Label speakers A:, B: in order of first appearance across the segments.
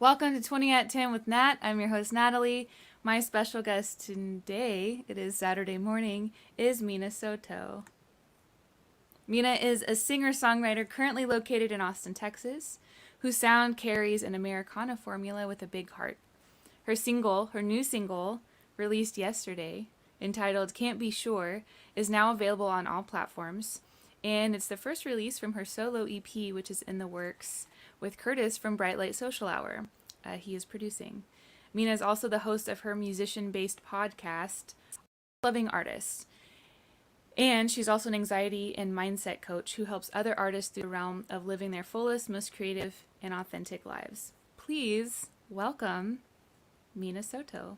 A: Welcome to 20 at 10 with Nat. I'm your host, Natalie. My special guest today, it is Saturday morning, is Mina Soto. Mina is a singer-songwriter currently located in Austin, Texas, whose sound carries an Americana formula with a big heart. Her new single, released yesterday, entitled Cant Be Sure, is now available on all platforms, and it's the first release from her solo EP, which is in the works, with Curtis from Bright Light Social Hour. He is producing. Mina is also the host of her musician-based podcast, Loving Artists. And she's also an anxiety and mindset coach who helps other artists through the realm of living their fullest, most creative, and authentic lives. Please welcome Mina Soto.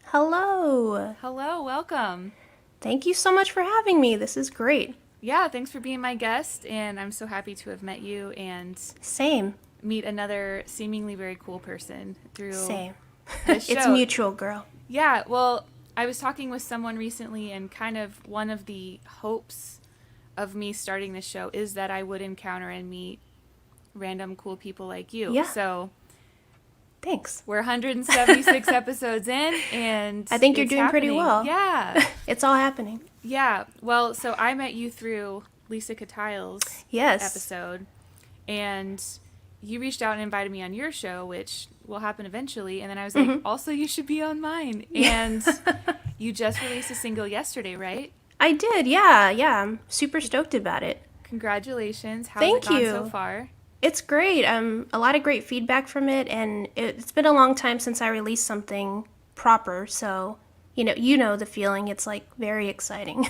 B: Hello.
A: Hello, welcome.
B: Thank you so much for having me. This is great.
A: Yeah, thanks for being my guest, and I'm so happy to have met you and
B: Same.
A: meet another seemingly very cool person through
B: Same.
A: this show.
B: It's mutual, girl.
A: Yeah, well, I was talking with someone recently, and kind of one of the hopes of me starting this show is that I would encounter and meet random cool people like you.
B: Yeah.
A: So
B: Thanks.
A: we're 176 episodes in, and
B: I think you're doing pretty
A: happening.
B: well.
A: Yeah.
B: It's all happening.
A: Yeah. Well, so I met you through Lisa Katile's
B: Yes.
A: episode, and you reached out and invited me on your show, which will happen eventually. And then I was like, also, you should be on mine. And you just released a single yesterday, right?
B: I did. Yeah. I'm super stoked about it.
A: Congratulations. How's
B: Thank
A: it gone
B: you.
A: so far?
B: It's great. A lot of great feedback from it, and it's been a long time since I released something proper. So, you know the feeling. It's like very exciting.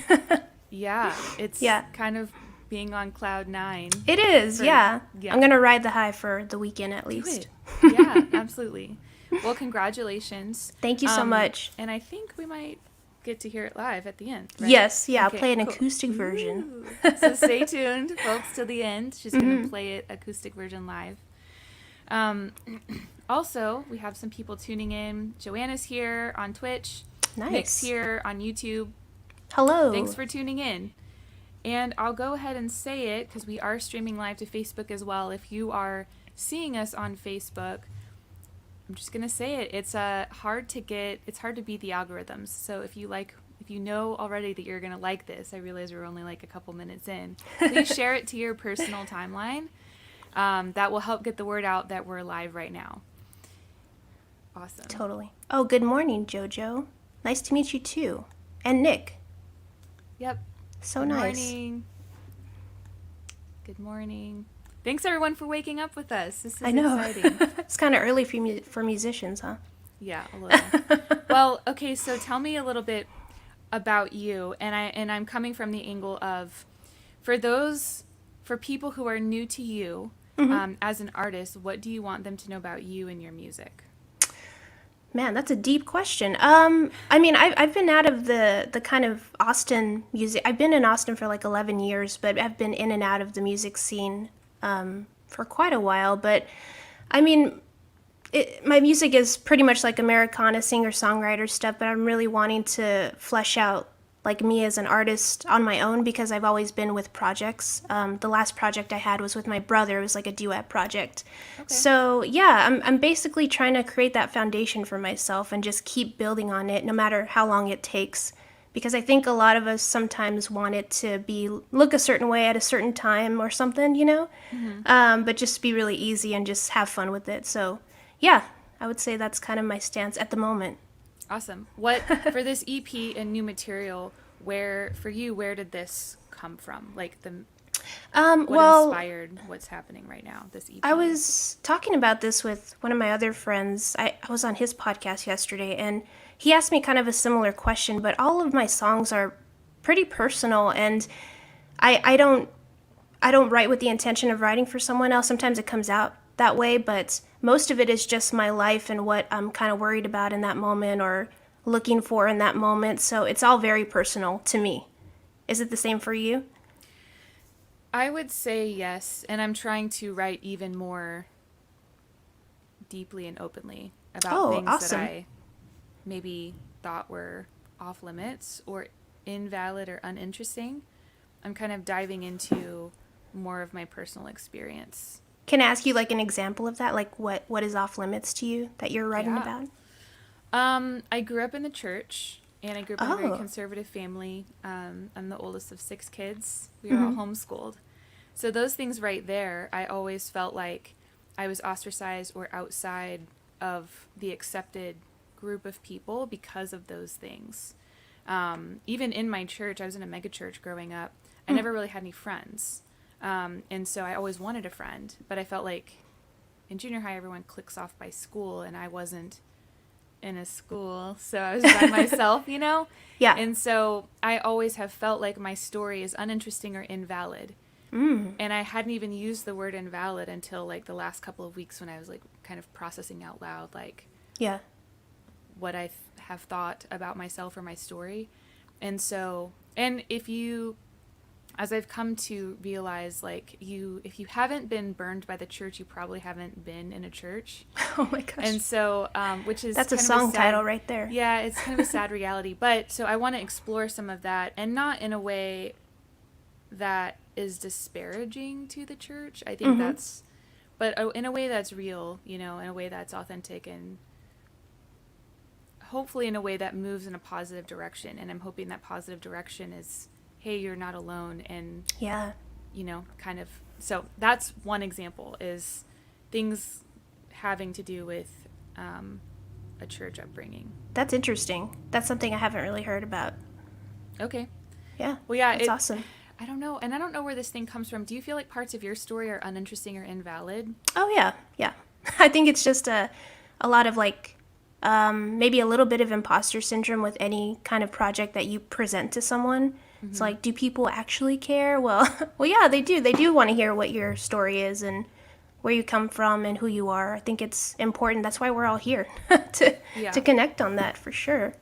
A: Yeah. It's kind of being on cloud 9.
B: It is. Yeah.
A: Yeah.
B: I'm gonna ride the high for the weekend at
A: Do
B: least.
A: it. Yeah, absolutely. Well, congratulations.
B: Thank you so much.
A: And I think we might get to hear it live at the end, right?
B: Yes, yeah,
A: Okay,
B: I'll play an
A: cool.
B: acoustic version.
A: Ooh. So stay tuned, folks, to the end. She's going to play it acoustic version live. Also, we have some people tuning in. Joanna's here on Twitch.
B: Nice.
A: Nick's here on YouTube.
B: Hello.
A: Thanks for tuning in. And I'll go ahead and say it because we are streaming live to Facebook as well. If you are seeing us on Facebook, I'm just going to say it. It's hard to beat the algorithms. So if you know already that you're going to like this, I realize we're only like a couple minutes in, please share it to your personal timeline. That will help get the word out that we're live right now. Awesome.
B: Totally. Oh, good morning, Jojo. Nice to meet you too. And Nick.
A: Yep.
B: So
A: Good
B: nice.
A: morning. Good morning. Thanks everyone for waking up with us. This is
B: I know.
A: exciting.
B: It's kind of early for musicians, huh?
A: Yeah, a little. Well, okay, so tell me a little bit about you, and I'm coming from the angle of for people who are new to you as an artist, what do you want them to know about you and your music?
B: Man, that's a deep question. I mean, I've been out of the kind of Austin music. I've been in Austin for like 11 years, but I've been in and out of the music scene for quite a while. But I mean, my music is pretty much like Americana singer-songwriter stuff, but I'm really wanting to flesh out like me as an artist on my own because I've always been with projects. The last project I had was with my brother. It was like a duet project. Okay. So yeah, I'm basically trying to create that foundation for myself and just keep building on it no matter how long it takes. Because I think a lot of us sometimes want it to look a certain way at a certain time or something, but just be really easy and just have fun with it. So yeah, I would say that's kind of my stance at the moment.
A: Awesome. What for this EP and new material? Where did this come from? Like what inspired what's happening right now? This EP.
B: I was talking about this with one of my other friends. I was on his podcast yesterday, and he asked me kind of a similar question. But all of my songs are pretty personal, and I don't write with the intention of writing for someone else. Sometimes it comes out that way, but most of it is just my life and what I'm kind of worried about in that moment or looking for in that moment. So it's all very personal to me. Is it the same for you?
A: I would say yes, and I'm trying to write even more deeply and openly about things
B: awesome.
A: that I maybe thought were off limits or invalid or uninteresting. I'm kind of diving into more of my personal experience
B: Can I ask you like an example of that? Like what is off limits to you that you're writing
A: Yeah.
B: about?
A: I grew up in the church, and I grew up in a very
B: Oh.
A: conservative family. I'm the oldest of 6 kids. We were all
B: Mhm.
A: homeschooled. So those things right there, I always felt like I was ostracized or outside of the accepted group of people because of those things. Even in my church, I was in a mega church growing up. I
B: Mm.
A: never really had any friends. And so I always wanted a friend, but I felt like in junior high, everyone clicks off by school, and I wasn't in a school, so I was by myself, you know?
B: Yeah.
A: And so I always have felt like my story is uninteresting or invalid.
B: Mm.
A: And I hadn't even used the word invalid until like the last couple of weeks when I was like kind of processing out loud, like
B: Yeah.
A: what I have thought about myself or my story. And so, and if you, as I've come to realize, like if you haven't been burned by the church, you probably haven't been in a church.
B: Oh my gosh.
A: And so, which is
B: That's a
A: kind of
B: song
A: sad,
B: title right there.
A: yeah, it's kind of a sad reality. But so I want to explore some of that, and not in a way that is disparaging to the church. I think
B: Mhm.
A: that's, but in a way that's real, you know, in a way that's authentic, and hopefully in a way that moves in a positive direction. And I'm hoping that positive direction is, hey, you're not alone, and
B: Yeah.
A: you know, kind of. So that's one example, is things having to do with a church upbringing.
B: That's interesting. That's something I haven't really heard about.
A: Okay.
B: Yeah.
A: Well, yeah,
B: That's awesome.
A: I don't know. And I don't know where this thing comes from. Do you feel like parts of your story are uninteresting or invalid?
B: Oh yeah. Yeah. I think it's just a lot of like maybe a little bit of imposter syndrome with any kind of project that you present to someone. It's like, do people actually care? Well, well, yeah, they do. They do want to hear what your story is and where you come from and who you are. I think it's important. That's why we're all here to
A: Yeah.
B: to connect on that for sure.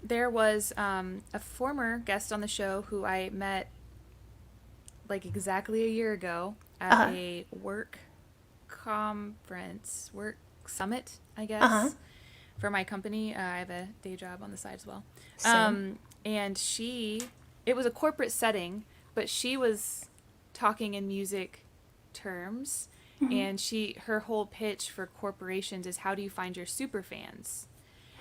A: There was a former guest on the show who I met like exactly a year ago at
B: Uh-huh.
A: a work conference, work summit, I guess,
B: Uh-huh.
A: for my company. I have a day job on the side as well.
B: Same.
A: And it was a corporate setting, but she was talking in music terms. And her whole pitch for corporations is, how do you find your super fans?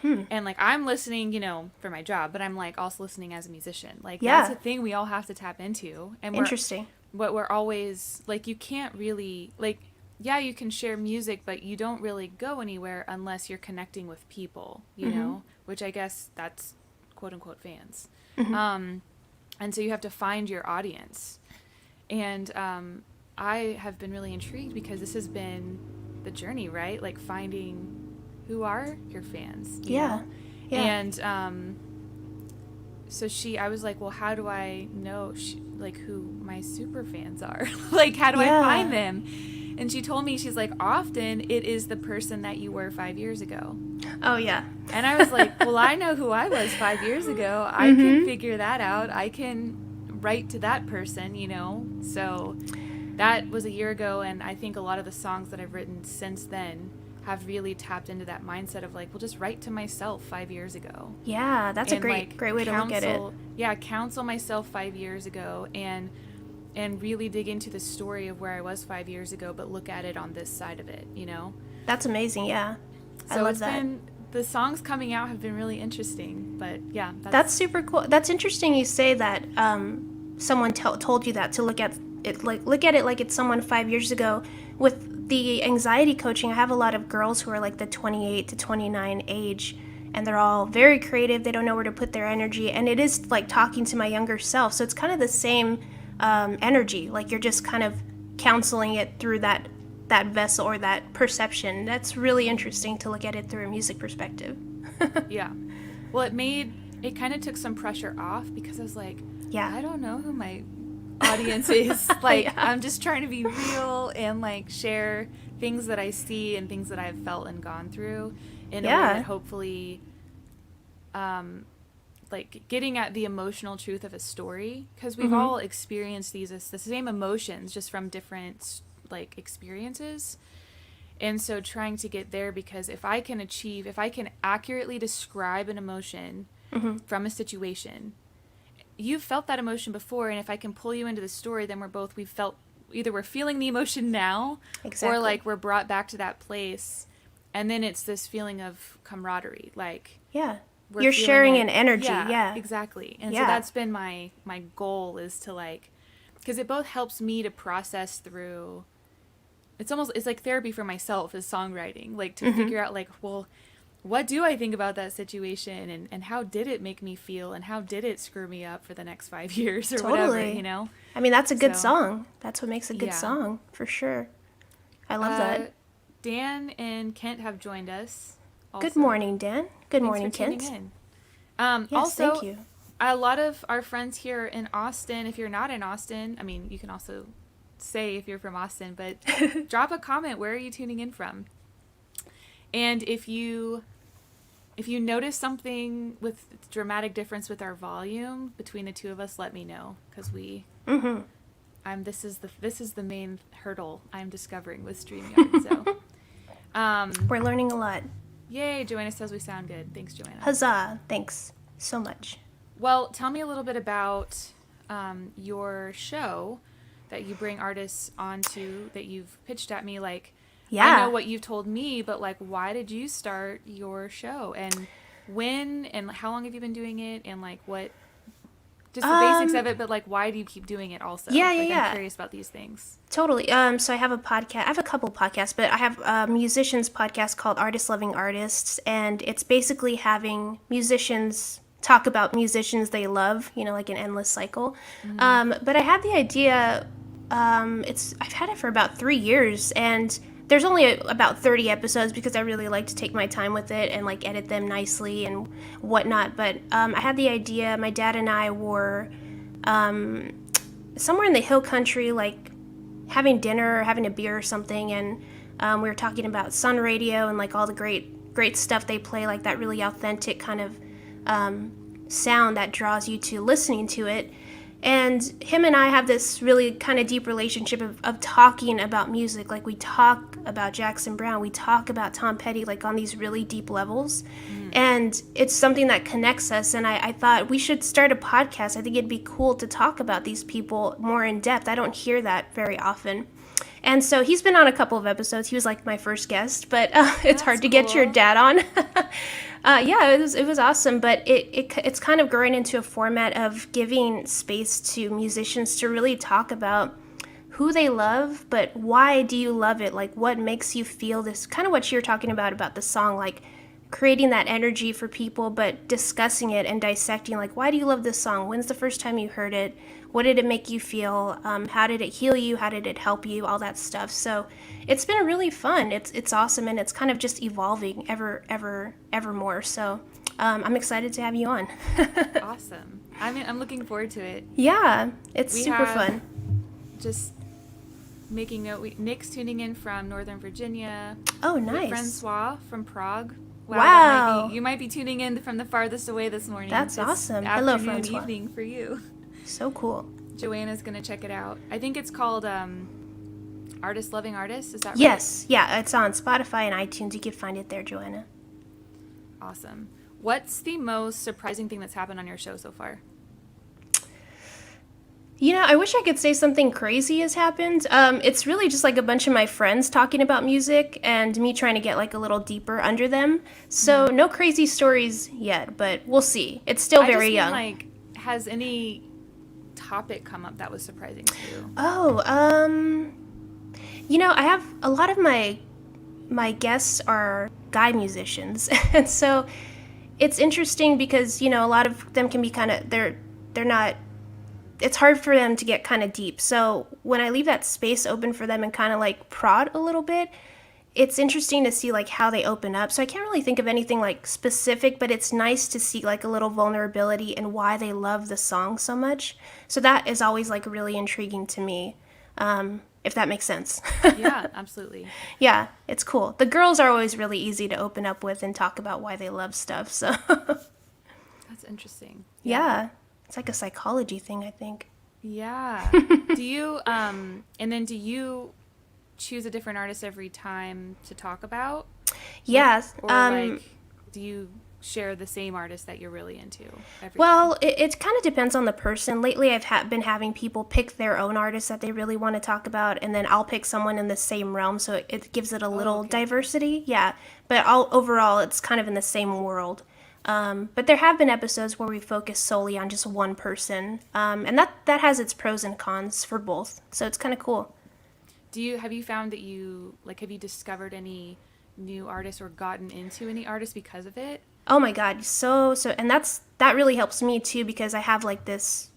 A: And like, I'm listening, you know, for my job, but I'm like also listening as a musician. Like,
B: Yeah.
A: that's a thing we all have to tap into. And
B: Interesting.
A: we're always like, you can't really, like, yeah, you can share music, but you don't really go anywhere unless you're connecting with people, you know, which I guess that's quote unquote fans. And so you have to find your audience. And I have been really intrigued because this has been the journey, right? Like, finding who are your fans, you
B: Yeah.
A: know?
B: Yeah.
A: And so I was like, well, how do I know like who my super fans are? Like, how do I
B: Yeah.
A: find them? And she told me, she's like, often it is the person that you were 5 years ago.
B: Oh yeah.
A: And I was like, well, I know who I was 5 years ago. I can figure that out. I can write to that person, you know? So that was a year ago, and I think a lot of the songs that I've written since then have really tapped into that mindset of like, well, just write to myself 5 years ago.
B: Yeah, that's a
A: And,
B: great
A: like,
B: great way to look at it.
A: Yeah, counsel myself 5 years ago, and really dig into the story of where I was 5 years ago, but look at it on this side of it, you know?
B: That's amazing. Yeah. I
A: So
B: love
A: it's
B: that.
A: been, the songs coming out have been really interesting, but yeah,
B: That's super cool. That's interesting you say that someone told you that, to look at it like it's someone 5 years ago. With the anxiety coaching, I have a lot of girls who are like the 28 to 29 age, and they're all very creative. They don't know where to put their energy, and it is like talking to my younger self. So it's kind of the same energy. Like, you're just kind of counseling it through that vessel or that perception. That's really interesting to look at it through a music perspective.
A: Yeah. Well, it kind of took some pressure off, because I was like,
B: Yeah.
A: I don't know who my audience is. Like,
B: Yeah.
A: I'm just trying to be real and like share things that I see and things that I've felt and gone through in a way
B: Yeah.
A: that hopefully, like, getting at the emotional truth of a story, because we've all experienced the same emotions, just from different like experiences. And so trying to get there, because if I can accurately describe an emotion from a situation, you've felt that emotion before, and if I can pull you into the story, then we've felt either we're feeling the emotion now,
B: Exactly.
A: or like we're brought back to that place, and then it's this feeling of camaraderie, like
B: Yeah.
A: we're
B: You're
A: feeling
B: sharing
A: it.
B: an energy.
A: Yeah,
B: Yeah.
A: exactly. And so
B: Yeah.
A: that's been my goal, is to like, because it both helps me to process through. It's like therapy for myself is songwriting, like to figure out like, well, what do I think about that situation, and how did it make me feel, and how did it screw me up for the next 5 years or whatever,
B: Totally.
A: you know?
B: I mean, that's a good
A: So,
B: song. That's what makes a good
A: yeah.
B: song, for sure. I love
A: Uh,
B: that.
A: Dan and Kent have joined us
B: Good
A: also.
B: morning, Dan. Good
A: Thanks
B: morning,
A: for tuning
B: Kent.
A: in.
B: Yes,
A: Also,
B: thank you.
A: a lot of our friends here in Austin, if you're not in Austin, I mean, you can also say if you're from Austin, but drop a comment. Where are you tuning in from? And if you notice something with dramatic difference with our volume between the two of us, let me know, because this is the main hurdle I'm discovering with StreamYard. So,
B: We're learning a lot.
A: yay! Joanna says we sound good. Thanks, Joanna.
B: Huzzah. Thanks so much.
A: Well, tell me a little bit about your show that you bring artists onto, that you've pitched at me. Like, I know what you've told me, but like, why did you start your show, and when, and how long have you been doing it, and like what, just the basics of it, but like, why do you keep doing it also? I'm curious about these things.
B: Totally. So I have a podcast. I have a couple podcasts, but I have a musicians podcast called Artists Loving Artists, and it's basically having musicians talk about musicians they love, like an endless cycle. But I had the idea, I've had it for about 3 years, and there's only about 30 episodes because I really like to take my time with it and like edit them nicely and whatnot. But I had the idea, my dad and I were somewhere in the hill country, like having dinner or having a beer or something, and we were talking about Sun Radio and like all the great stuff they play, like that really authentic kind of sound that draws you to listening to it. And him and I have this really kind of deep relationship of talking about music. Like, we talk about Jackson Browne, we talk about Tom Petty, like on these really deep levels. And it's something that connects us. And I thought we should start a podcast. I think it'd be cool to talk about these people more in depth. I don't hear that very often. And so he's been on a couple of episodes. He was like my first guest, but it's hard to get your dad on. Yeah, it was awesome, but it's kind of growing into a format of giving space to musicians to really talk about who they love, but why do you love it? Like, what makes you feel this? Kind of what you're talking about the song, like creating that energy for people, but discussing it and dissecting, like, why do you love this song? When's the first time you heard it? What did it make you feel? How did it heal you? How did it help you? All that stuff. So it's been really fun. It's awesome, and it's kind of just evolving ever more. So I'm excited to have you on.
A: Awesome. I'm looking forward to it.
B: Yeah, it's
A: We
B: super
A: have-
B: fun.
A: Just making note, Nick's tuning in from Northern Virginia.
B: Oh, nice.
A: Francois from Prague.
B: Wow.
A: You might be tuning in from the farthest away this morning.
B: That's
A: It's
B: awesome. Hello,
A: afternoon,
B: Francois.
A: evening for you.
B: So cool.
A: Joanna's going to check it out. I think it's called Artist Loving Artists. Is that right?
B: Yes, yeah, it's on Spotify and iTunes. You can find it there, Joanna.
A: Awesome. What's the most surprising thing that's happened on your show so far?
B: I wish I could say something crazy has happened. It's really just like a bunch of my friends talking about music and me trying to get like a little deeper under them. So no crazy stories yet, but we'll see. It's still very young.
A: Like, has any topic come up that was surprising to you?
B: Oh, I have a lot of my guests are guy musicians, and so it's interesting because a lot of them can be kind of they're not. It's hard for them to get kind of deep. So when I leave that space open for them and kind of like prod a little bit, it's interesting to see like how they open up. So I can't really think of anything like specific, but it's nice to see like a little vulnerability and why they love the song so much. So that is always like really intriguing to me, if that makes sense.
A: Yeah, absolutely.
B: Yeah, it's cool. The girls are always really easy to open up with and talk about why they love stuff. So
A: That's interesting.
B: yeah, it's like a psychology thing, I think.
A: Yeah. Do you choose a different artist every time to talk about?
B: Yes.
A: Or like, do you share the same artist that you're really into every time?
B: Well, it kind of depends on the person. Lately, I've been having people pick their own artists that they really want to talk about, and then I'll pick someone in the same realm, so it gives it a
A: Oh,
B: little
A: okay.
B: diversity. Yeah, but overall, it's kind of in the same world. But there have been episodes where we focus solely on just one person, and that has its pros and cons for both. So it's kind of cool.
A: Have you found that have you discovered any new artists or gotten into any artists because of it?
B: Oh my God, and that really helps me too because I have like this,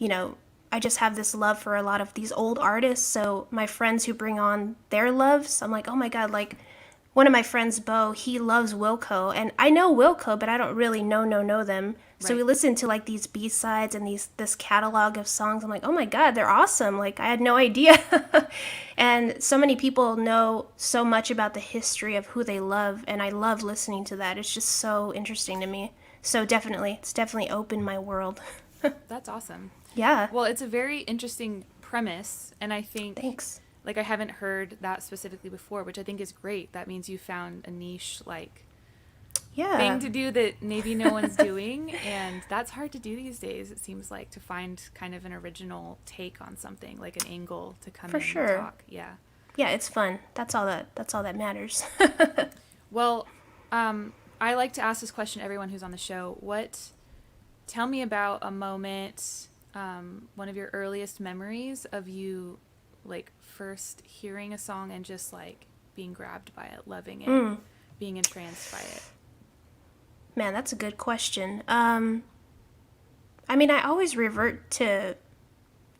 B: I just have this love for a lot of these old artists. So my friends who bring on their loves, I'm like, oh my God, like one of my friends, Bo, he loves Wilco, and I know Wilco, but I don't really know them. So we
A: Right.
B: listen to like these B sides and this catalog of songs. I'm like, oh my God, they're awesome! Like I had no idea, and so many people know so much about the history of who they love, and I love listening to that. It's just so interesting to me. So definitely, it's definitely opened my world.
A: That's awesome.
B: Yeah,
A: Well, it's a very interesting premise, and I think
B: thanks.
A: like I haven't heard that specifically before, which I think is great. That means you found a niche like thing
B: Yeah,
A: to do that maybe no one's doing, and that's hard to do these days. It seems like to find kind of an original take on something, like an angle to come
B: for
A: in and
B: sure.
A: talk. Yeah.
B: Yeah, it's fun. That's all that matters.
A: Well, I like to ask this question to everyone who's on the show. Tell me about a moment, one of your earliest memories of you, like, first hearing a song and just, like, being grabbed by it, loving it, being entranced by it.
B: Man, that's a good question. I mean, I always revert to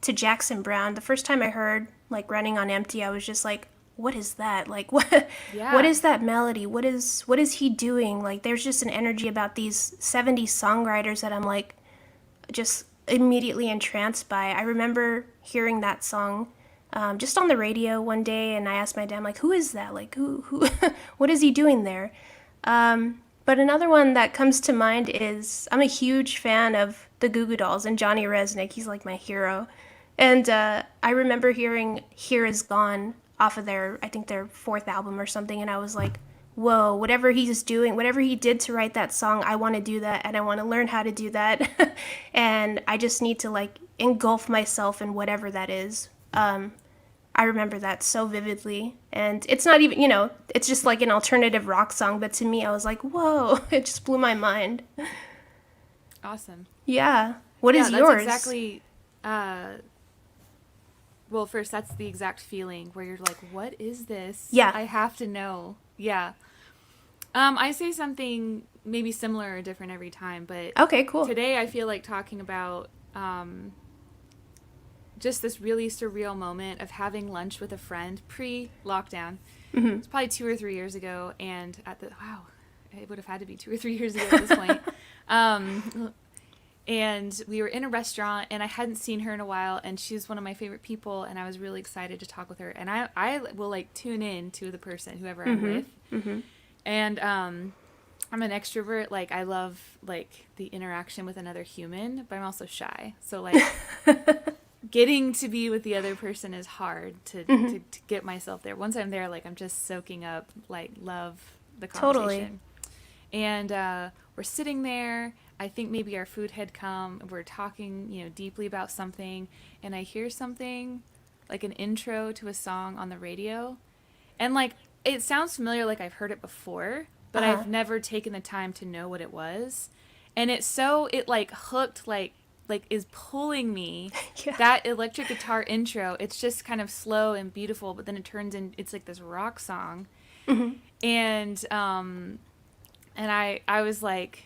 B: Jackson Brown. The first time I heard like Running on Empty, I was just like, what is that? Like what
A: Yeah.
B: is that melody? What is he doing? Like there's just an energy about these 70s songwriters that I'm like just immediately entranced by. I remember hearing that song just on the radio one day, and I asked my dad, like, who is that? Like, who, what is he doing there? But another one that comes to mind is I'm a huge fan of the Goo Goo Dolls and Johnny Resnick. He's like my hero. And I remember hearing Here Is Gone off of I think their fourth album or something, and I was like, whoa, whatever he's doing, whatever he did to write that song, I want to do that, and I want to learn how to do that. And I just need to like engulf myself in whatever that is. I remember that so vividly. And it's not even, it's just like an alternative rock song, but to me, I was like, whoa, it just blew my mind.
A: Awesome.
B: Yeah. What
A: Yeah,
B: is
A: that's
B: yours?
A: exactly. Well, first, that's the exact feeling where you're like, "What is this?
B: Yeah.
A: I have to know." Yeah. I say something maybe similar or different every time, but
B: Okay, cool.
A: today I feel like talking about just this really surreal moment of having lunch with a friend pre-lockdown. It's probably 2 or 3 years ago, and wow, it would have had to be 2 or 3 years ago at this point. And we were in a restaurant, and I hadn't seen her in a while, and she's one of my favorite people, and I was really excited to talk with her. And I will like tune in to the person, whoever I'm with, and I'm an extrovert. Like I love like the interaction with another human, but I'm also shy. So like getting to be with the other person is hard to get myself there. Once I'm there, like I'm just soaking up, like love the
B: Totally.
A: conversation. And we're sitting there. I think maybe our food had come. We're talking, deeply about something, and I hear something like an intro to a song on the radio, and like it sounds familiar, like I've heard it before, but
B: Uh-huh.
A: I've never taken the time to know what it was, and it like hooked, like is pulling me.
B: Yeah.
A: That electric guitar intro, it's just kind of slow and beautiful, but then it turns in, it's like this rock song, and I was like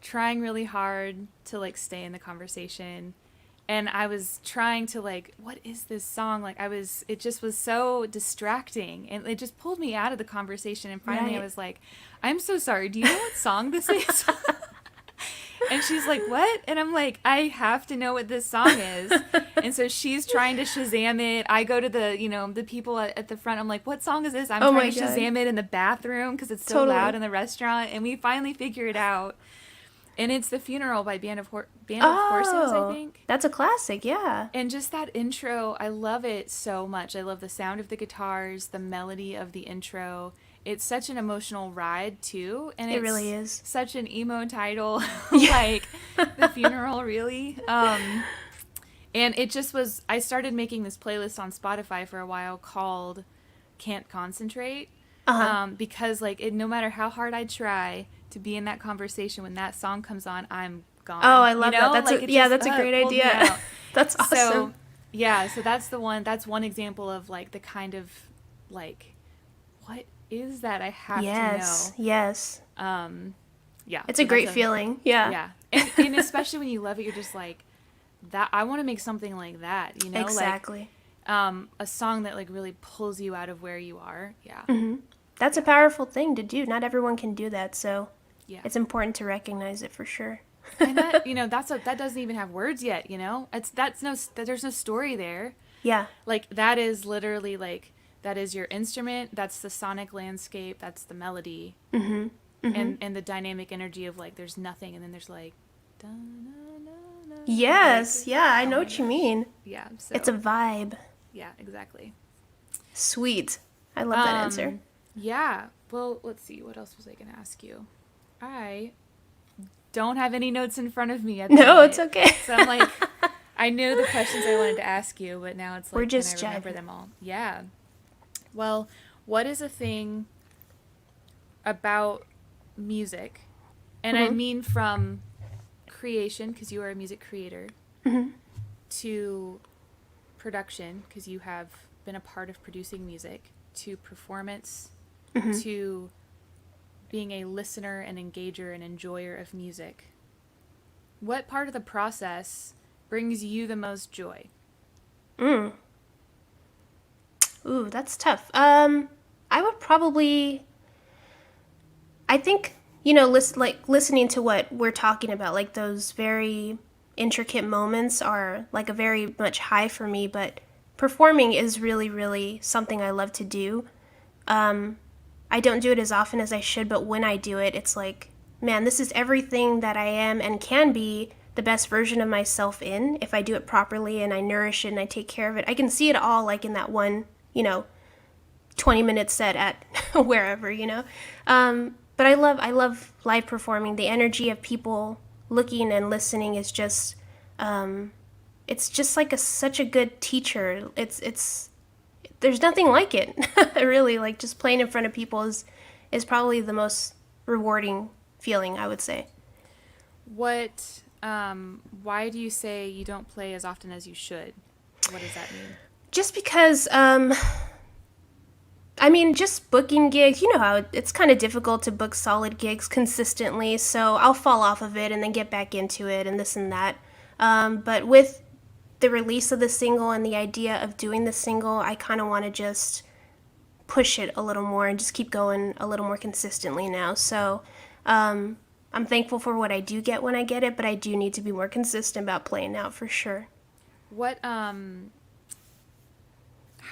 A: trying really hard to like stay in the conversation, and I was trying to like, what is this song? Like it just was so distracting, and it just pulled me out of the conversation, and finally I
B: Right.
A: was like, I'm so sorry, do you know what song this is? And she's like, what? And I'm like, I have to know what this song is. And so she's trying to Shazam it. I go to the people at the front. I'm like, what song is this? I'm
B: Oh
A: trying
B: my
A: to
B: God.
A: Shazam it in the bathroom because it's so
B: Totally.
A: loud in the restaurant. And we finally figure it out. And it's The Funeral by Band of Horses, I
B: Oh,
A: think.
B: that's a classic. Yeah.
A: And just that intro, I love it so much. I love the sound of the guitars, the melody of the intro. It's such an emotional ride too, and
B: It really
A: it's
B: is.
A: such an emo title,
B: Yeah.
A: like The Funeral, really. And it just was. I started making this playlist on Spotify for a while called "Can't Concentrate,"
B: Uh-huh.
A: because like no matter how hard I try to be in that conversation, when that song comes on, I'm
B: Oh,
A: gone.
B: I love that. That's
A: Like
B: a
A: it
B: yeah,
A: just
B: that's a great
A: pulled me
B: idea.
A: out.
B: That's
A: So
B: awesome.
A: yeah, so that's the one. That's one example of like the kind of like what is that I have to
B: Yes.
A: know.
B: Yes.
A: Yeah,
B: It's a
A: so that's
B: great
A: a
B: feeling. Yeah.
A: yeah, and especially when you love it, you're just like that. I want to make something like that. Like
B: Exactly.
A: a song that like really pulls you out of where you are. Yeah,
B: That's a
A: yeah,
B: powerful thing to do. Not everyone can do that, so
A: yeah.
B: it's important to recognize it for sure.
A: And that that doesn't even have words yet. There's no story there.
B: Yeah.
A: Like that is literally like that is your instrument, that's the sonic landscape, that's the melody, and the dynamic energy of like there's nothing, and then there's like da, na, na, na, like
B: Yes. Yeah, I
A: oh
B: know
A: my
B: what you
A: gosh.
B: mean.
A: Yeah,
B: It's a
A: so
B: vibe.
A: yeah, exactly.
B: Sweet. I love that answer.
A: um yeah, well, let's see, what else was I gonna ask you? I don't have any notes in front of me at the
B: No, it's
A: moment,
B: okay.
A: so I'm like, I knew the questions I wanted to ask you, but now it's
B: We're
A: like, can I
B: just
A: remember
B: jiving.
A: them all? Yeah. Well, what is a thing about music? And I
B: Mm-hmm.
A: mean from creation, because you are a music creator,
B: Mm-hmm.
A: to production, because you have been a part of producing music, to performance,
B: Mm-hmm.
A: to being a listener and engager and enjoyer of music. What part of the process brings you the most joy?
B: Mm. Ooh, that's tough. I would probably, I think, listening to what we're talking about, like those very intricate moments are like a very much high for me, but performing is really, really something I love to do. I don't do it as often as I should, but when I do it, it's like, man, this is everything that I am and can be the best version of myself in if I do it properly and I nourish it and I take care of it. I can see it all like in that one, 20-minute set at wherever. But I love live performing. The energy of people looking and listening is just it's just like such a good teacher. It's there's nothing like it. Really, like just playing in front of people is probably the most rewarding feeling, I would say.
A: Why do you say you don't play as often as you should? What does that mean?
B: Just because I mean, just booking gigs, you know how it's kind of difficult to book solid gigs consistently, so I'll fall off of it and then get back into it and this and that. But with the release of the single and the idea of doing the single, I kind of want to just push it a little more and just keep going a little more consistently now. So I'm thankful for what I do get when I get it, but I do need to be more consistent about playing out for sure.
A: What How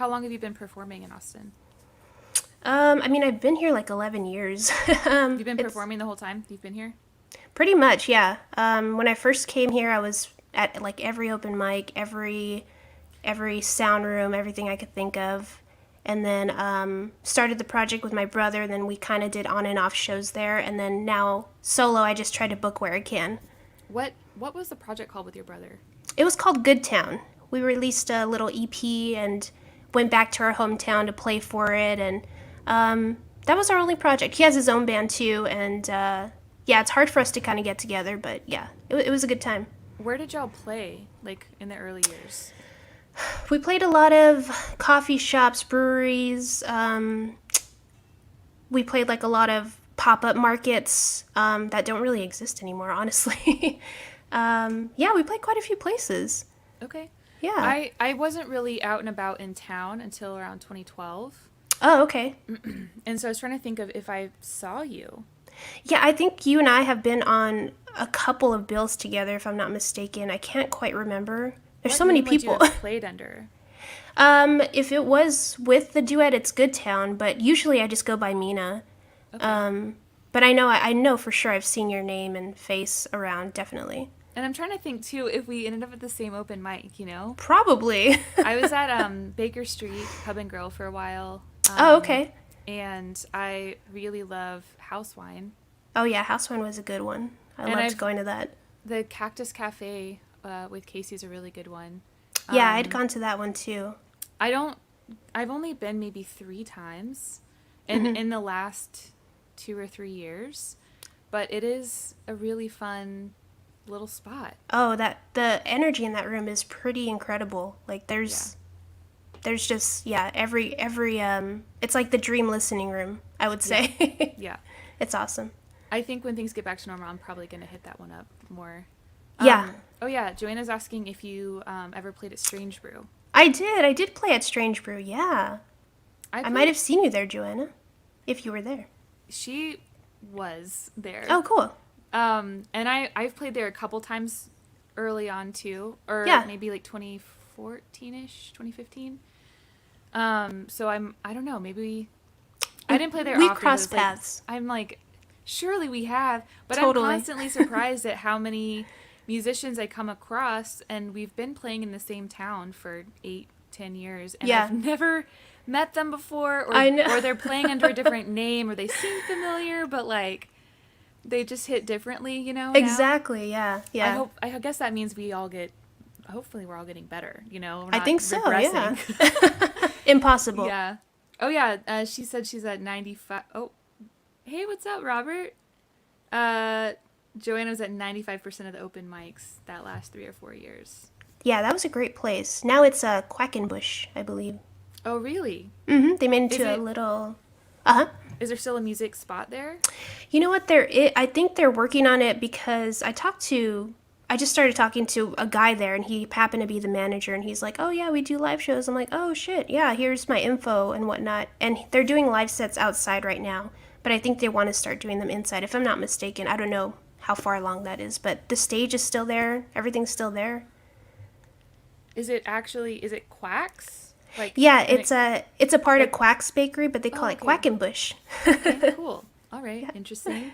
A: long have you been performing in Austin?
B: I mean, I've been here like 11 years.
A: You've been
B: It's
A: performing the whole time you've been here?
B: pretty much, yeah. When I first came here, I was at like every open mic, every sound room, everything I could think of, and then started the project with my brother. And then we kind of did on and off shows there, and then now solo, I just try to book where I can.
A: What was the project called with your brother?
B: It was called Good Town. We released a little EP and went back to our hometown to play for it, and that was our only project. He has his own band too, and yeah, it's hard for us to kind of get together, but yeah, it was a good time.
A: Where did y'all play, like in the early years?
B: We played a lot of coffee shops, breweries. We played like a lot of pop-up markets that don't really exist anymore, honestly. Yeah, we played quite a few places.
A: Okay.
B: Yeah.
A: I wasn't really out and about in town until around 2012.
B: Oh, okay.
A: And so I was trying to think of if I saw you.
B: Yeah, I think you and I have been on a couple of bills together, if I'm not mistaken. I can't quite remember. There's
A: What
B: so many
A: name would you
B: people.
A: have played under?
B: If it was with the duet, it's Good Town, but usually I just go by Mina.
A: Okay.
B: But I know for sure I've seen your name and face around, definitely.
A: And I'm trying to think too if we ended up at the same open mic, you know?
B: Probably.
A: I was at Baker Street Pub and Grill for a while.
B: Oh, okay.
A: And I really love house wine.
B: Oh yeah, House Wine was a good one. I
A: And
B: loved going to that.
A: The Cactus Cafe with Casey's a really good one.
B: Yeah, I'd gone to that one too.
A: I've only been maybe 3 times in the last 2 or 3 years, but it is a really fun little spot.
B: Oh, the energy in that room is pretty incredible. Like there's just every it's like the dream listening room, I would say.
A: Yeah.
B: It's awesome.
A: I think when things get back to normal, I'm probably going to hit that one up more.
B: Yeah.
A: Oh yeah, Joanna's asking if you ever played at Strange Brew.
B: I did play at Strange Brew. Yeah. I might have seen you there, Joanna, if you were there.
A: She was there.
B: Oh, cool.
A: And I've played there a couple times early on too, or maybe like 2014ish, 2015. So I don't know, maybe I didn't play there
B: we
A: often.
B: Crossed paths.
A: I'm like, surely we have, but
B: Totally.
A: I'm constantly surprised at how many musicians I come across, and we've been playing in the same town for 8-10 years, and I've never met them before, or they're playing under a different name, or they seem familiar, but like they just hit differently, you know?
B: Exactly. Now. Yeah.
A: I guess that means hopefully we're all getting better, you know?
B: I think so.
A: Regressing.
B: Yeah. Impossible.
A: Yeah. Oh yeah. She said she's at 95. Oh, hey, what's up, Robert? Joanna was at 95% of the open mics that last 3 or 4 years.
B: Yeah, that was a great place. Now it's Quackenbush, I believe.
A: Oh, really?
B: Mm-hmm. They made it into a little... Uh-huh.
A: Is there still a music spot there?
B: You know what? I think they're working on it because I just started talking to a guy there, and he happened to be the manager, and he's like, oh, yeah, we do live shows. I'm like, oh, shit, yeah, here's my info and whatnot. And they're doing live sets outside right now, but I think they want to start doing them inside, if I'm not mistaken. I don't know how far along that is, but the stage is still there. Everything's still there.
A: Is it Quacks? Like,
B: yeah, it's a part of Quack's Bakery, but they call it Quackenbush.
A: Okay, cool. All right, interesting.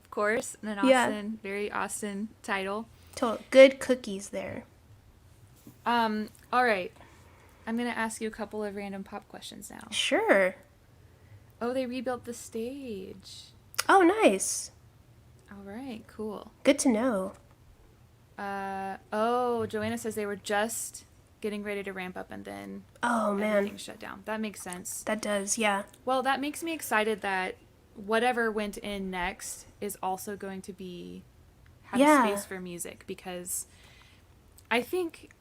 A: Of course, an very Austin title.
B: Total good cookies there.
A: All right. I'm gonna ask you a couple of random pop questions now.
B: Sure.
A: Oh, they rebuilt the stage.
B: Oh, nice.
A: All right, cool.
B: Good to know.
A: Joanna says they were just getting ready to ramp up, and then everything shut down. That makes sense.
B: That does, yeah.
A: Well, that makes me excited that whatever went in next is also going to have a space for music, because I think,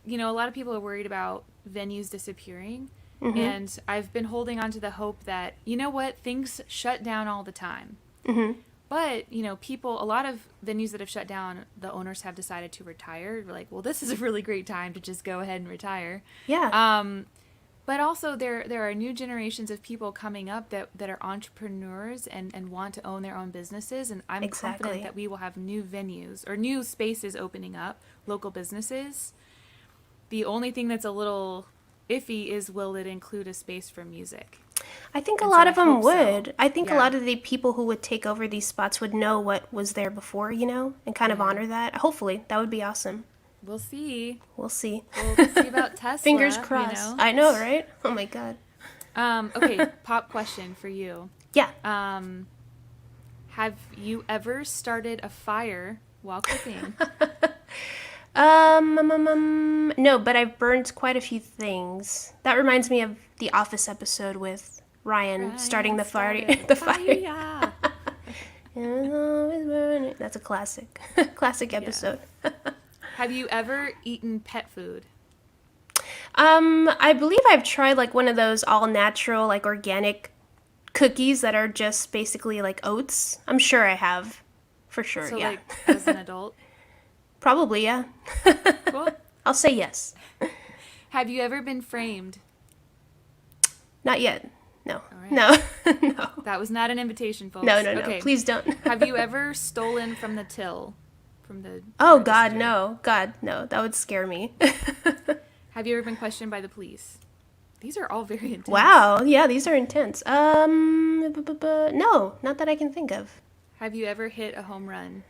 A: you know, a lot of people are worried about venues disappearing, and I've been holding on to the hope that, you know what, things shut down all the time. But, you know, a lot of venues that have shut down, the owners have decided to retire. We're like, well, this is a really great time to just go ahead and retire.
B: Yeah.
A: But also there are new generations of people coming up that are entrepreneurs and want to own their own businesses. And I'm confident that we will have new venues or new spaces opening up, local businesses. The only thing that's a little iffy is, will it include a space for music?
B: I think a lot of them would. So. I think a lot of the people who would take over these spots would know what was there before, you know, and kind of honor that. Hopefully, that would be awesome.
A: We'll see.
B: We'll see.
A: We'll see about Tesla.
B: Fingers crossed. You know? I know, right? Oh my God.
A: Okay, pop question for you.
B: Yeah.
A: Have you ever started a fire while cooking?
B: No, but I've burned quite a few things. That reminds me of the Office episode with Ryan starting the fire. The fire. That's a classic episode.
A: Have you ever eaten pet food?
B: I believe I've tried like one of those all natural, like organic cookies that are just basically like oats. I'm sure I have, for sure.
A: So
B: yeah.
A: like as an adult?
B: Probably, yeah.
A: Cool.
B: I'll say yes.
A: Have you ever been framed?
B: Not yet. No.
A: Right.
B: No. No.
A: That was not an invitation, folks.
B: No. Okay. Please don't.
A: Have you ever stolen from the till? From the
B: Oh, God, no. God, no. That would scare me.
A: Have you ever been questioned by the police? These are all very intense.
B: Wow. Yeah, these are intense. No, not that I can think of.
A: Have you ever hit a home run?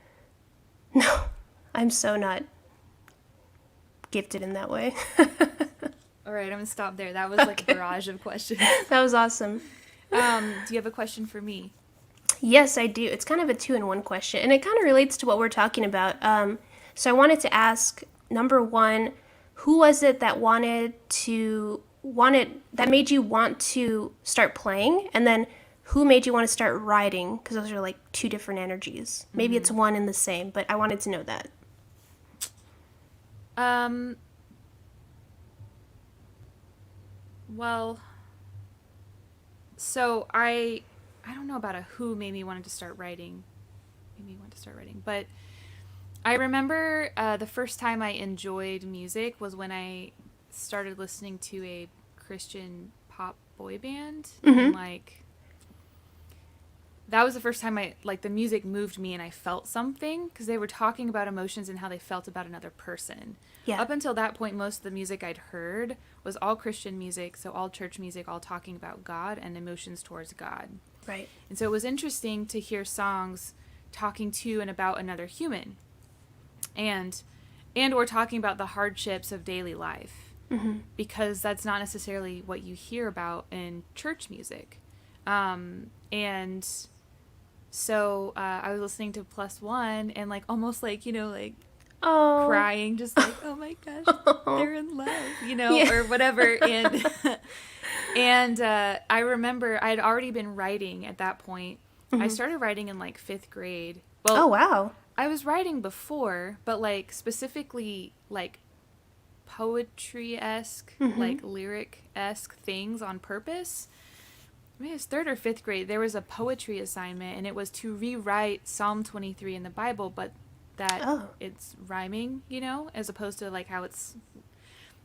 B: No, I'm so not gifted in that way.
A: All right, I'm going to stop there. That was like a barrage of questions.
B: That was awesome.
A: Do you have a question for me?
B: Yes, I do. It's kind of a 2-in-1 question, and it kind of relates to what we're talking about. So I wanted to ask, number one, who was it that that made you want to start playing, and then who made you want to start writing? Because those are like two different energies. Maybe it's one and the same, but I wanted to know that.
A: Well, so I don't know about a who made me want to start writing. But I remember the first time I enjoyed music was when I started listening to a Christian pop boy band, and like that was the first time the music moved me and I felt something, because they were talking about emotions and how they felt about another person.
B: Yeah.
A: Up until that point, most of the music I'd heard was all Christian music, so all church music, all talking about God and emotions towards God.
B: Right.
A: And so it was interesting to hear songs talking to and about another human, and or talking about the hardships of daily life, because that's not necessarily what you hear about in church music. And so I was listening to Plus One and like almost like, like
B: Oh.
A: crying, just like, oh my gosh, they're in love, or whatever. And I remember I had already been writing at that point. I started writing in like 5th grade. Well,
B: Oh, wow.
A: I was writing before, but like specifically like poetry-esque, like lyric-esque things on purpose. I mean, it was 3rd or 5th grade. There was a poetry assignment, and it was to rewrite Psalm 23 in the Bible, but that it's rhyming, as opposed to like how it's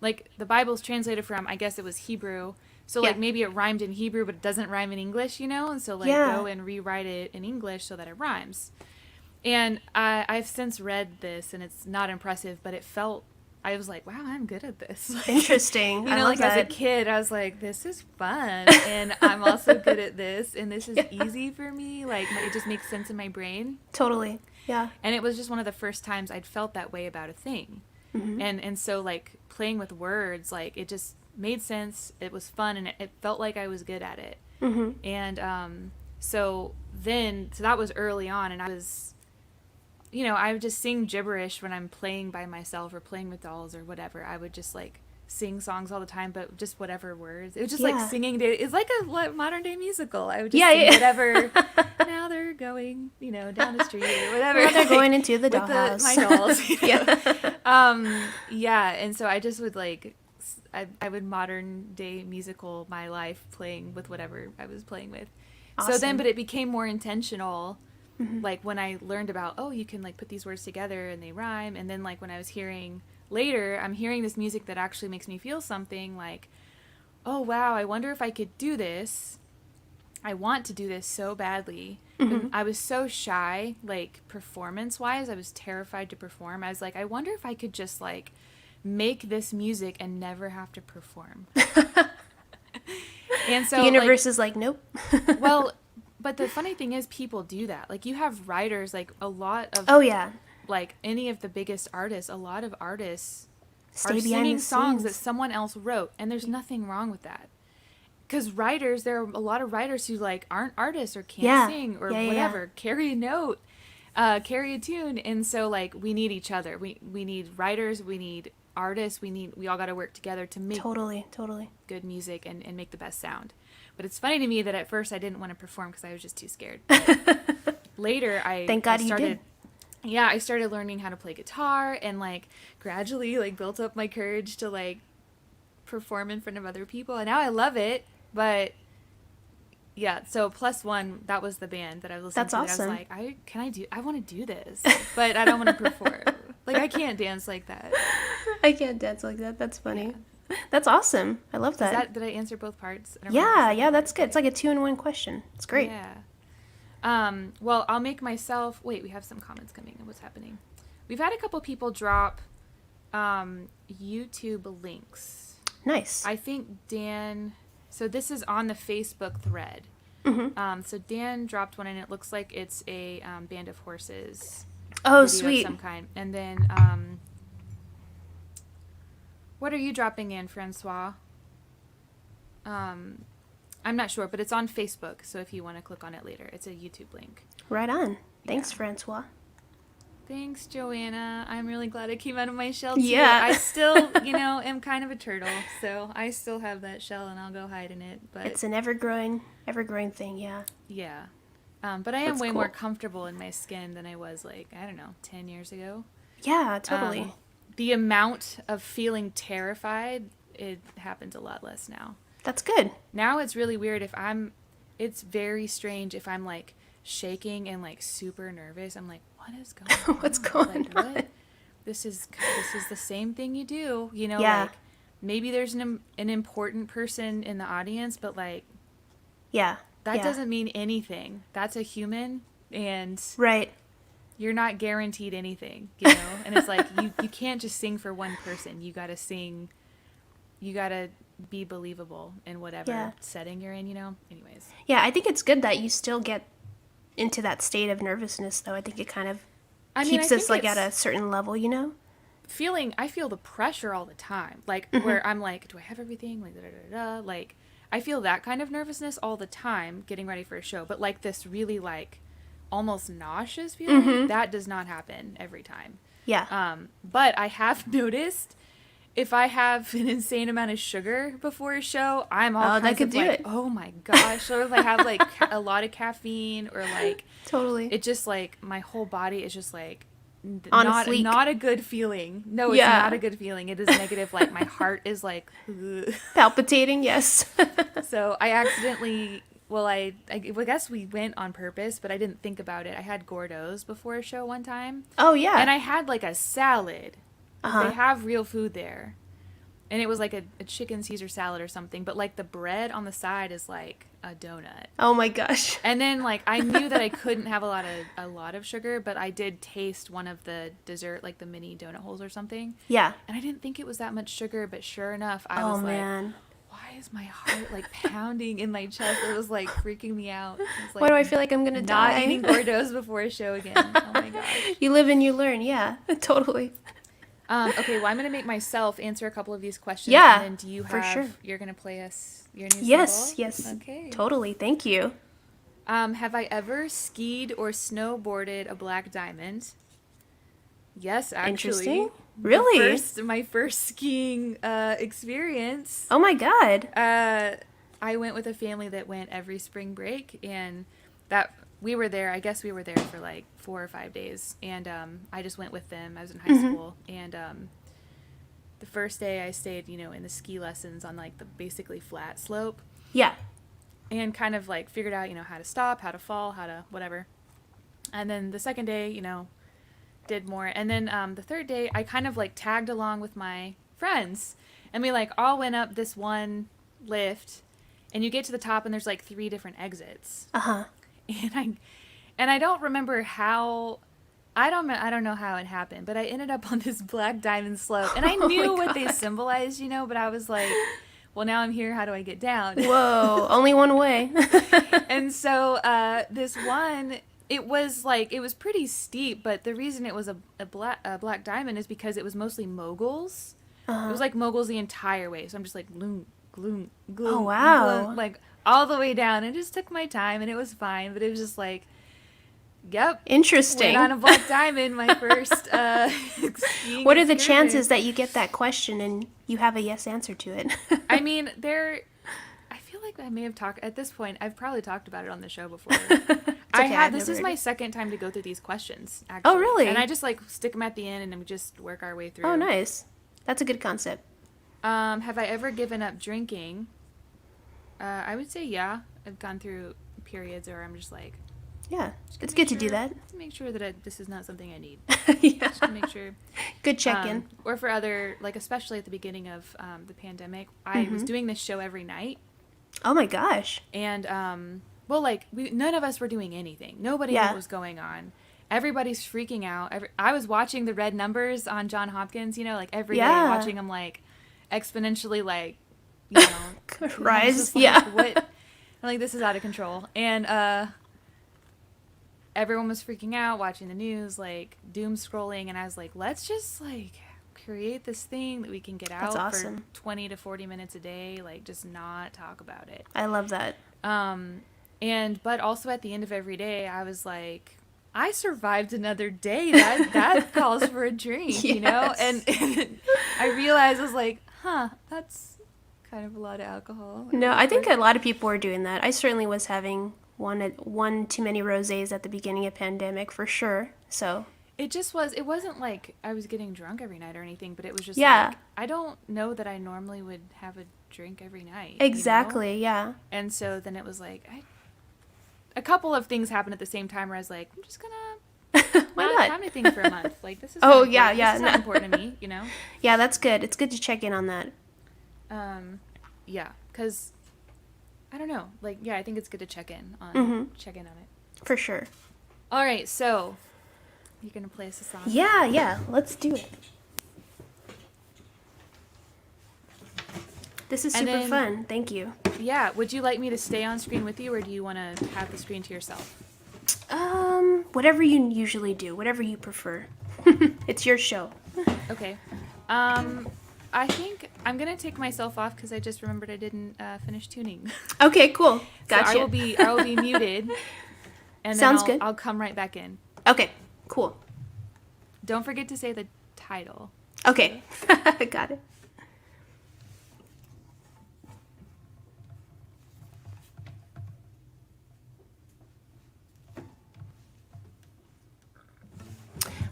A: like the Bible's translated from, I guess it was Hebrew. So like maybe it rhymed in Hebrew, but it doesn't rhyme in English, and so like go and rewrite it in English so that it rhymes. And I've since read this, and it's not impressive, but I was like, wow, I'm good at this.
B: Interesting. I love
A: like
B: that.
A: as a kid, I was like, this is fun, and I'm also good at this, and this is easy for me. Like it just makes sense in my brain.
B: Totally. Yeah.
A: And it was just one of the first times I'd felt that way about a thing. And so like playing with words, like it just made sense. It was fun, and it felt like I was good at it. And so that was early on, and I was, I would just sing gibberish when I'm playing by myself or playing with dolls or whatever. I would just like sing songs all the time, but just whatever words. It was just like singing. It's like a modern day musical. I would just sing whatever. Now they're going, down the street or whatever.
B: Now they're going into the dollhouse.
A: My dolls. And so I just would like, I would modern day musical my life playing with whatever I was playing with.
B: Awesome.
A: So then, but it became more intentional. Like when I learned about, you can like put these words together and they rhyme. And then like when I was hearing later, I'm hearing this music that actually makes me feel something like, oh wow, I wonder if I could do this. I want to do this so badly. But I was so shy, like performance wise. I was terrified to perform. I was like, I wonder if I could just like make this music and never have to perform. And so
B: the universe is like, nope.
A: Well, but the funny thing is people do that. Like you have writers, like a lot of, like any of the biggest artists, a lot of artists are singing songs that someone else wrote. And there's nothing wrong with that. Because writers, there are a lot of writers who like aren't artists or can't sing or whatever, carry a note, carry a tune. And so like we need each other. We need writers, we need artists, we all got to work together to make
B: totally
A: good music and make the best sound. But it's funny to me that at first I didn't want to perform because I was just too scared. Later I started learning how to play guitar, and like gradually like built up my courage to like perform in front of other people, and now I love it. But yeah, so Plus One, that was the band that I was listening to.
B: That's awesome.
A: I was like, I want to do this, but I don't want to perform. Like I can't dance like that.
B: I can't dance like that. That's funny. Yeah. That's awesome. I love that.
A: Did I answer both parts?
B: Yeah, that's good. It's like a 2-in-1 question. It's great.
A: Yeah. Well, I'll make myself... Wait, we have some comments coming. What's happening? We've had a couple people drop YouTube links.
B: Nice.
A: I think Dan. So this is on the Facebook thread. So Dan dropped one, and it looks like it's a Band of Horses
B: Oh,
A: video
B: sweet.
A: of some kind. And then, what are you dropping in, Francois? I'm not sure, but it's on Facebook. So if you want to click on it later, it's a YouTube link.
B: Right on. Thanks,
A: Yeah.
B: Francois.
A: Thanks, Joanna. I'm really glad I came out of my shell too.
B: Yeah.
A: I still, am kind of a turtle, so I still have that shell, and I'll go hide in it. But
B: It's an ever-growing thing, yeah.
A: yeah, but I am
B: That's
A: way more
B: cool.
A: comfortable in my skin than I was, like, I don't know, 10 years ago.
B: Yeah, totally.
A: The amount of feeling terrified, it happens a lot less now.
B: That's good.
A: Now it's really weird it's very strange if I'm, like, shaking and, like, super nervous. I'm like, what is going on?
B: What's going
A: like,
B: on?
A: What? This is the same thing you do,
B: Yeah.
A: like, maybe there's an important person in the audience, but, like,
B: Yeah.
A: that
B: yeah.
A: doesn't mean anything. That's a human, and
B: Right.
A: you're not guaranteed anything, And it's like, you can't just sing for one person. You gotta sing, you gotta be believable in whatever
B: Yeah.
A: setting you're in, Anyways.
B: Yeah, I think it's good that you still get into that state of nervousness, though. I think it kind of keeps
A: I
B: us,
A: think
B: like, at
A: it's
B: a certain level,
A: I feel the pressure all the time. Like,
B: Mm-hmm.
A: where I'm like, do I have everything? Like, da-da-da-da. Like, I feel that kind of nervousness all the time getting ready for a show. But, like, this really, like, almost nauseous feeling,
B: Mm-hmm.
A: that does not happen every time.
B: Yeah.
A: But I have noticed if I have an insane amount of sugar before a show, I'm all
B: that
A: kinds
B: could
A: of
B: do
A: like,
B: it.
A: oh my gosh. Or if I have, like, a lot of caffeine, or, like,
B: Totally.
A: it just, like, my whole body is just, like,
B: On
A: not
B: fleek.
A: not a good feeling. No, it's
B: Yeah.
A: not a good feeling. It is negative. Like, my heart is like, ugh.
B: Palpitating, yes.
A: So I accidentally, I guess we went on purpose, but I didn't think about it. I had Gordo's before a show one time,
B: Oh, yeah.
A: and I had, like, a salad.
B: Uh-huh.
A: They have real food there, and it was like a chicken Caesar salad or something. But, like, the bread on the side is like a donut.
B: Oh, my gosh.
A: And then, like, I knew that I couldn't have a lot of sugar, but I did taste one of the dessert, like the mini donut holes or something.
B: Yeah.
A: And I didn't think it was that much sugar, but sure enough, I
B: Oh,
A: was like,
B: man.
A: why is my heart, like, pounding in my chest? It was, like, freaking me out. I was like,
B: Why do I feel like I'm going to
A: not
B: die?
A: eating Gordo's before a show again. Oh my gosh.
B: You live and you learn. Yeah, totally.
A: Okay, well, I'm going to make myself answer a couple of these questions.
B: Yeah,
A: And then do you
B: for
A: have,
B: sure.
A: you're going to play us your new
B: Yes,
A: symbol?
B: yes.
A: Okay.
B: Totally. Thank you.
A: Have I ever skied or snowboarded a black diamond? Yes, actually.
B: Interesting. Really?
A: My first skiing experience.
B: Oh, my God.
A: I went with a family that went every spring break, and that we were there. I guess we were there for like 4 or 5 days, and I just went with them. I was in high school, and the first day I stayed, in the ski lessons on, like, the basically flat slope,
B: Yeah.
A: and kind of, like, figured out, how to stop, how to fall, how to whatever. And then the second day, did more. And then the third day, I kind of, like, tagged along with my friends, and we, like, all went up this one lift, and you get to the top, and there's, like, 3 different exits.
B: Uh-huh.
A: And I don't remember how. I don't know how it happened, but I ended up on this black diamond slope, and I
B: Oh
A: knew
B: my
A: what they
B: God.
A: symbolized, but I was like, well, now I'm here. How do I get down?
B: Whoa. Only one way.
A: And so this one, it was pretty steep, but the reason it was a black diamond is because it was mostly moguls.
B: Uh-huh.
A: It was like moguls the entire way. So I'm just like gloom, gloom, gloom.
B: Oh, wow.
A: Gloom, like all the way down. It just took my time, and it was fine, but it was just like, yep.
B: Interesting.
A: Went on a black diamond, my first skiing
B: What are the
A: excursion.
B: chances that you get that question and you have a yes answer to it?
A: I mean, I feel like I may have talked, at this point, I've probably talked about it on the show before. This is my second time to go through these questions, actually.
B: Oh, really?
A: And I just, like, stick them at the end, and then we just work our way through.
B: Oh, nice. That's a good concept.
A: Have I ever given up drinking? I would say yeah. I've gone through periods where I'm just like,
B: Yeah.
A: just
B: It's
A: to
B: good
A: make
B: to do
A: sure-
B: that.
A: to make sure that this is not something I need.
B: Yeah.
A: Just to make sure.
B: Good check-in.
A: Or for other, like, especially at the beginning of the pandemic, I was doing this show every night.
B: Oh my gosh.
A: And, none of us were doing anything. Nobody knew
B: Yeah.
A: what was going on. Everybody's freaking out. I was watching the red numbers on John Hopkins, like, every day,
B: Yeah.
A: watching them, like, exponentially like, you know, I was
B: Rise.
A: just like,
B: Yeah.
A: what? I'm like, this is out of control. And everyone was freaking out, watching the news, like doom scrolling, and I was like, let's just like create this thing that we can get
B: That's
A: out for
B: awesome.
A: 20 to 40 minutes a day, like just not talk about it.
B: I love that.
A: And but also at the end of every day, I was like, I survived another day. That calls for a drink, you know?
B: Yes.
A: And I realized I was like, huh, that's kind of a lot of alcohol.
B: No, I think a lot of people were doing that. I certainly was having one too many rosés at the beginning of pandemic for sure. So
A: It wasn't like I was getting drunk every night or anything, but it was just
B: yeah,
A: like, I don't know that I normally would have a drink every night.
B: exactly.
A: You know?
B: Yeah.
A: And so then it was like, a couple of things happened at the same time where I was like, I'm just gonna
B: Why
A: not
B: not?
A: have anything for a month. Like, this is
B: Oh,
A: not
B: yeah,
A: important.
B: yeah,
A: This is
B: no.
A: not important to me, you know?
B: Yeah, that's good. It's good to check in on that.
A: Yeah, because I don't know. Like, yeah, I think it's good to check in on it.
B: For sure.
A: All right, so you're gonna play us a song.
B: Yeah, let's do it. This is
A: And
B: super
A: then-
B: fun. Thank you.
A: Yeah, would you like me to stay on screen with you, or do you want to have the screen to yourself?
B: Whatever you usually do, whatever you prefer. It's your show.
A: Okay. I think I'm gonna take myself off because I just remembered I didn't finish tuning.
B: Okay, cool. Gotcha.
A: So I will be muted, and then
B: Sounds good.
A: I'll come right back in.
B: Okay, cool.
A: Don't forget to say the title.
B: Okay, got it.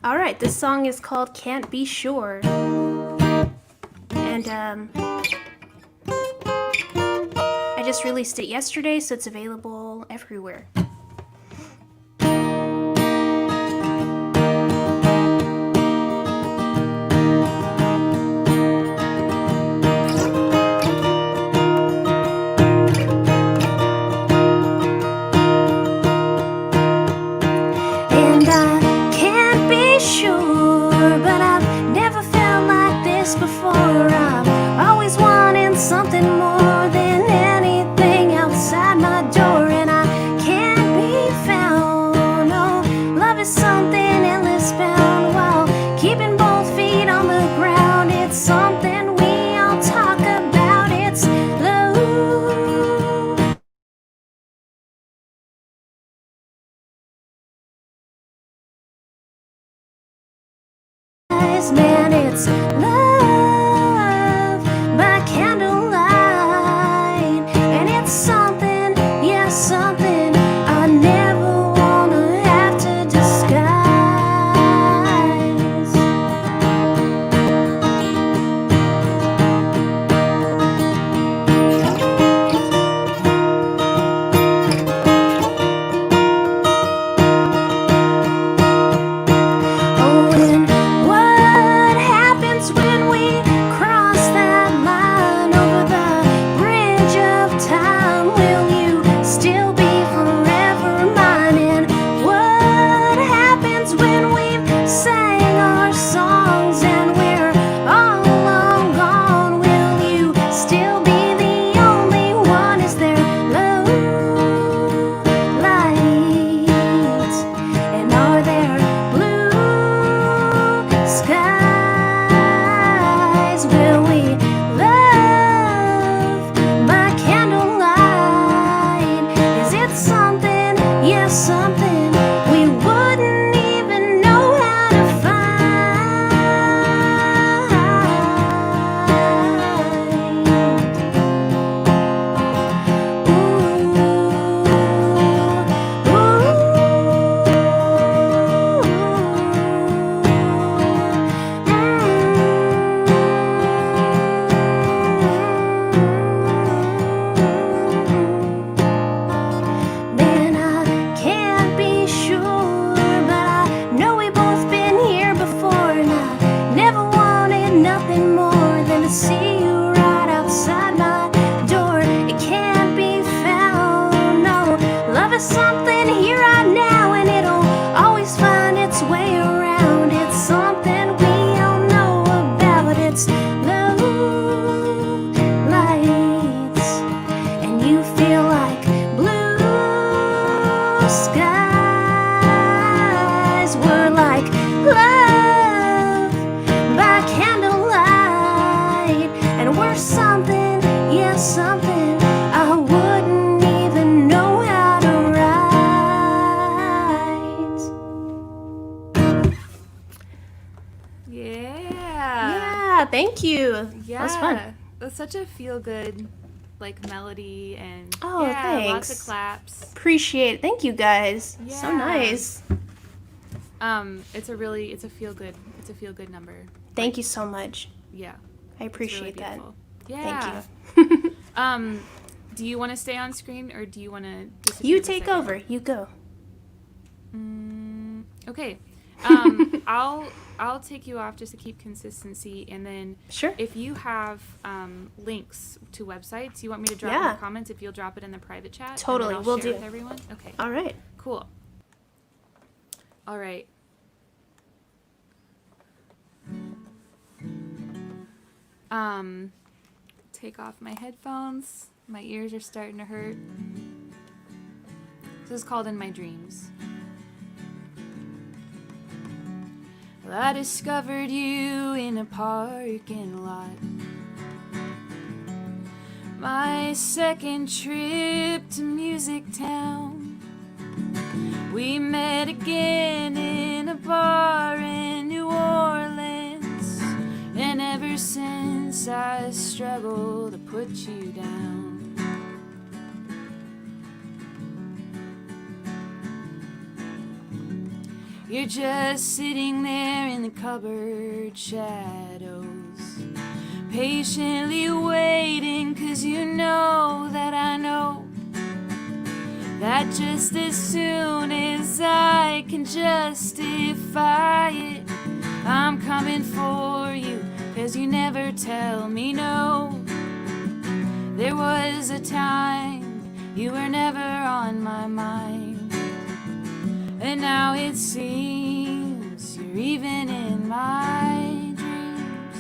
B: All right, this song is called Can't Be Sure. And I just released it yesterday, so it's available everywhere. And I can't be sure, but I've never felt like this before. I'm always wanting something more than anything outside my door, and I can't be found. Oh, love is something endless bound while keeping both feet on the ground. It's something we all talk about. It's love. Man, it's love by candlelight, and it's something, yeah, something I never wanna have to disguise. Oh, and what happens when blue skies were like love by candlelight, and we're something, yeah, something I wouldn't even know how to write. Yeah, thank you. That was fun.
A: That's such a feel-good, like, melody, and
B: Oh,
A: lots
B: thanks.
A: of claps.
B: Appreciate it. Thank you guys. So
A: Yeah.
B: nice.
A: It's a feel-good number.
B: Thank you so much.
A: Yeah.
B: I appreciate
A: It's really
B: that.
A: beautiful. Yeah.
B: Thank you.
A: Do you want to stay on screen, or do you want to disappear
B: You
A: for a
B: take
A: second?
B: over. You go.
A: Okay. I'll take you off just to keep consistency, and then
B: Sure.
A: if you have links to websites you want me to drop in the comments, if you'll drop it in the private chat,
B: Totally,
A: and then I'll
B: will
A: share
B: do.
A: with everyone. Okay.
B: All right.
A: Cool. All right. Take off my headphones. My ears are starting to hurt. This is called In My Dreams. Well, I discovered you in a parking lot. My second trip to Music Town. We met again in a bar in New Orleans, and ever since I struggle to put you down. You're just sitting there in the cupboard shadows, patiently waiting, 'cause you know that I know that just as soon as I can justify it, I'm coming for you, 'cause you never tell me no. There was a time you were never on my mind, and now it seems you're even in my dreams.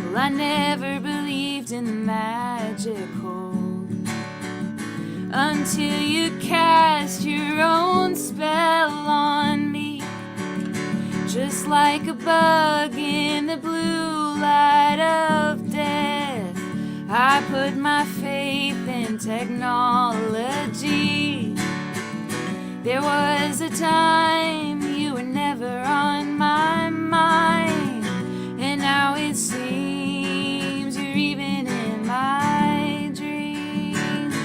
A: Well, I never believed in the magical until you cast your own spell on me. Just like a bug in the blue light of death, I put my faith in technology. There was a time you were never on my mind, and now it seems you're even in my dreams.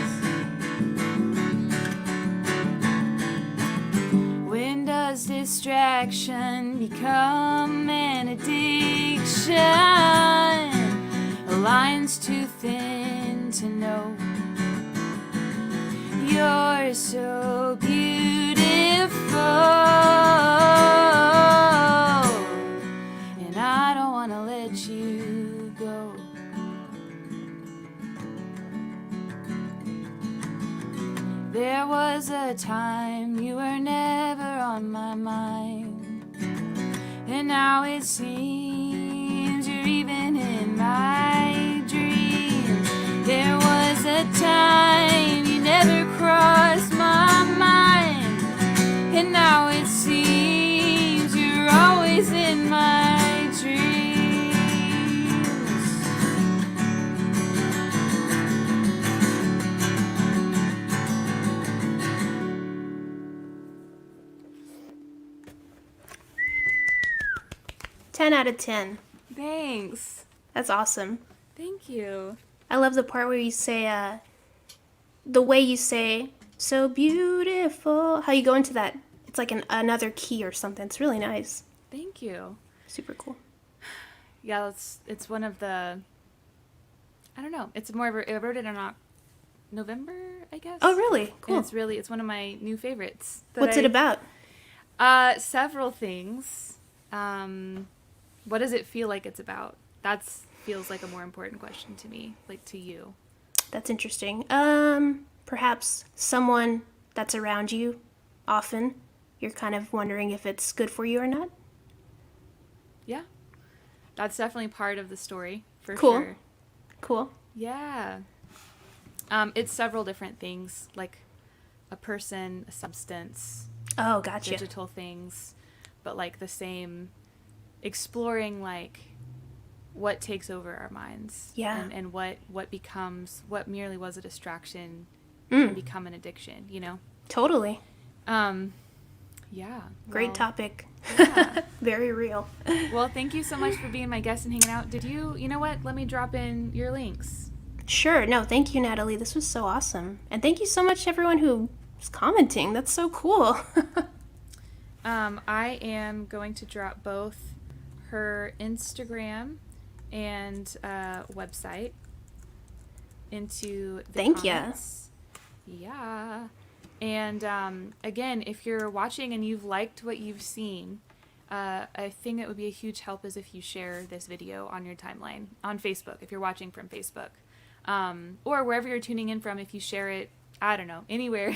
A: When does distraction become an addiction? A line's too thin to know. You're so beautiful, and I don't want to let you go. There was a time you were never on my mind, and now it seems you're even in my dreams. There was a time you never crossed my mind, and now it seems you're always in my dreams.
B: 10 out of 10.
A: Thanks.
B: That's awesome.
A: Thank you.
B: I love the part where you say, the way you say, so beautiful. How you go into that. It's like another key or something. It's really nice.
A: Thank you.
B: Super cool.
A: Yeah, it's one of the, I don't know. It's more of I wrote it in November, I guess.
B: Oh, really? Cool.
A: And it's one of my new favorites.
B: What's it about?
A: Several things. What does it feel like it's about? That feels like a more important question to me, like to you.
B: That's interesting. Perhaps someone that's around you often, you're kind of wondering if it's good for you or not.
A: Yeah. That's definitely part of the story, for
B: Cool.
A: sure.
B: Cool.
A: Yeah. It's several different things, like a person, a substance,
B: Oh, gotcha.
A: digital things, but like the same, exploring like what takes over our minds.
B: Yeah.
A: And what becomes, what merely was a distraction can become an addiction, you know?
B: Totally.
A: Yeah.
B: Great
A: well,
B: topic.
A: Yeah.
B: Very real.
A: Well, thank you so much for being my guest and hanging out. You know what? Let me drop in your links.
B: Sure. No, thank you, Natalie. This was so awesome. And thank you so much to everyone who was commenting. That's so cool.
A: I am going to drop both her Instagram and website into the
B: Thank ya.
A: comments. Yeah. And again, if you're watching and you've liked what you've seen, I think it would be a huge help is if you share this video on your timeline on Facebook, if you're watching from Facebook, or wherever you're tuning in from. If you share it, I don't know, anywhere.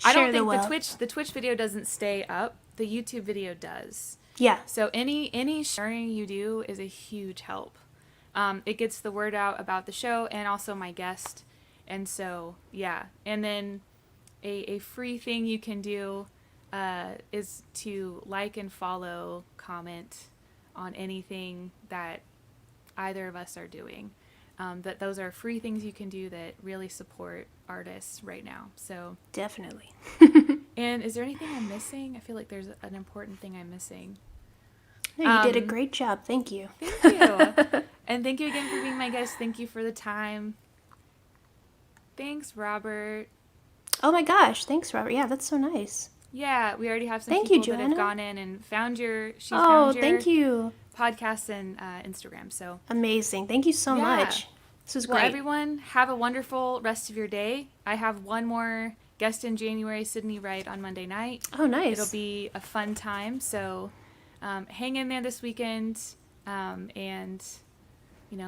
A: I
B: Share
A: don't
B: the
A: think
B: wealth.
A: the Twitch video doesn't stay up. The YouTube video does.
B: Yeah.
A: So any sharing you do is a huge help. It gets the word out about the show and also my guest. And so, yeah. And then a free thing you can do is to like and follow, comment on anything that either of us are doing. That those are free things you can do that really support artists right now. So
B: Definitely.
A: and is there anything I'm missing? I feel like there's an important thing I'm missing.
B: No, you did a great job. Thank you.
A: Thank you. And thank you again for being my guest. Thank you for the time. Thanks, Robert.
B: Oh my gosh. Thanks, Robert. Yeah, that's so nice.
A: Yeah, we already have some
B: Thank you,
A: people that
B: Joanna.
A: have gone in and found your
B: Oh, thank you.
A: podcast and Instagram. So
B: Amazing. Thank you so
A: Yeah.
B: much. This was
A: well,
B: great.
A: everyone, have a wonderful rest of your day. I have one more guest in January, Sydney Wright, on Monday night.
B: Oh, nice.
A: It'll be a fun time. So hang in there this weekend, and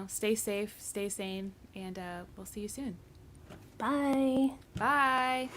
A: stay safe, stay sane, and we'll see you soon.
B: Bye.
A: Bye.